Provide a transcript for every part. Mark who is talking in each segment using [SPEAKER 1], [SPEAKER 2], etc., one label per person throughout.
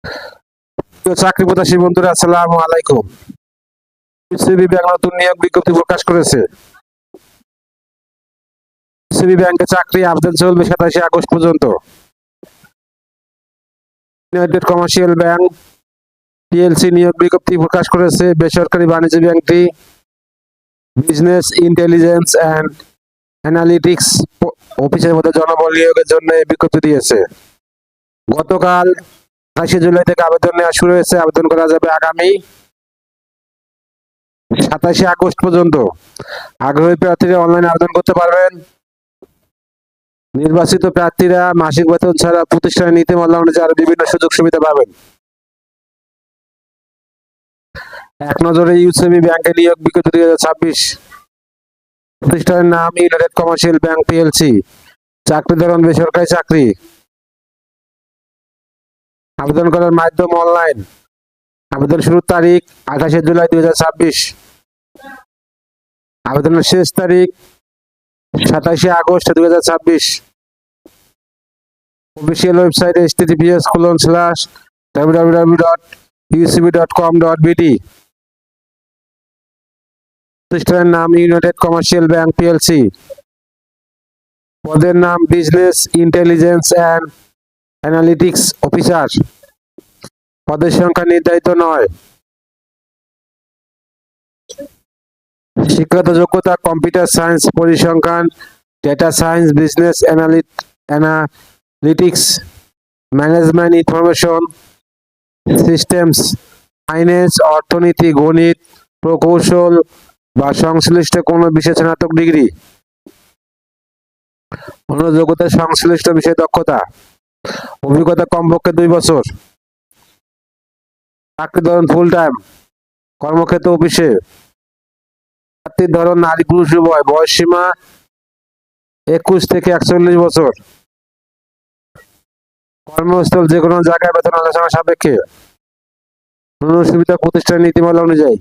[SPEAKER 1] প্রিয় চাকরি প্রত্যাশী বন্ধুরা, আসসালামু আলাইকুম। বিসিবি ব্যাংক নতুন নিয়োগ বিজ্ঞপ্তি প্রকাশ করেছে। বিসিবি ব্যাংকে চাকরি আবেদন চলবে 27 আগস্ট পর্যন্ত। ইউনাইটেড কমার্শিয়াল ব্যাংক পিএলসি নিয়োগ বিজ্ঞপ্তি প্রকাশ করেছে। বেসরকারি বাণিজ্য ব্যাংকটি বিজনেস ইন্টেলিজেন্স অ্যান্ড অ্যানালিটিক্স অফিসের মধ্যে জনবল নিয়োগের জন্য এই বিজ্ঞপ্তি দিয়েছে। গতকাল 28 জুলাই থেকে আবেদন নেওয়া শুরু হয়েছে। আবেদন করা যাবে আগামী 27 আগস্ট পর্যন্ত। আগ্রহী প্রার্থীরা অনলাইনে আবেদন করতে পারবেন। নির্বাচিত প্রার্থীরা মাসিক বেতন ছাড়া প্রতিষ্ঠানের নীতিমালা অনুযায়ী আরো বিভিন্ন সুযোগ সুবিধা পাবেন। এক নজরে ইউসিবি ব্যাংকে নিয়োগ বিজ্ঞপ্তি 2026। প্রতিষ্ঠানের নাম ইউনাইটেড কমার্শিয়াল ব্যাংক পিএলসি। চাকরি ধরন বেসরকারি চাকরি। আবেদন করার মাধ্যম অনলাইন। আবেদন শুরুর তারিখ 28 জুলাই 2026। আবেদনের শেষ তারিখ 27 আগস্ট 2026। Official website https://www.ucb.com.bd। প্রতিষ্ঠানের নাম ইউনাইটেড কমার্শিয়াল ব্যাংক পিএলসি। পদের নাম business intelligence and analytics officer. পদের সংখ্যা নির্ধারিত নয়। শিক্ষাগত যোগ্যতা কম্পিউটার সায়েন্স, পরিসংখ্যান, data science, business analytics, management information systems, finance, অর্থনীতি, গণিত, প্রকৌশল বা সংশ্লিষ্ট কোনো বিষয়ে স্নাতক ডিগ্রি। অন্য যোগ্যতা সংশ্লিষ্ট বিষয়ে দক্ষতা। অভিজ্ঞতা কমপক্ষে 2 বছর। চাকরি ধরন ফুল টাইম। কর্মক্ষেত্র অফিসে। প্রার্থীর ধরন নারী পুরুষ উভয়। বয়স সীমা 21 থেকে 41 বছর। কর্মস্থল যে কোনো জায়গায়, বেতন আলোচনা সাপেক্ষে। অন্য সুবিধা প্রতিষ্ঠানের নীতিমালা অনুযায়ী।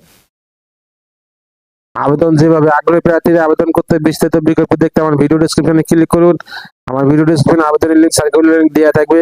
[SPEAKER 1] আবেদন যেভাবে। আগ্রহী প্রার্থীরা আবেদন করতে বিস্তারিত বিজ্ঞপ্তি দেখতে আমার ভিডিও ডেসক্রিপশনে ক্লিক করুন। আমার ভিডিও ডেসক্রিপশনে আবেদনের লিঙ্ক সার্কুলার লিঙ্ক দেওয়া থাকবে।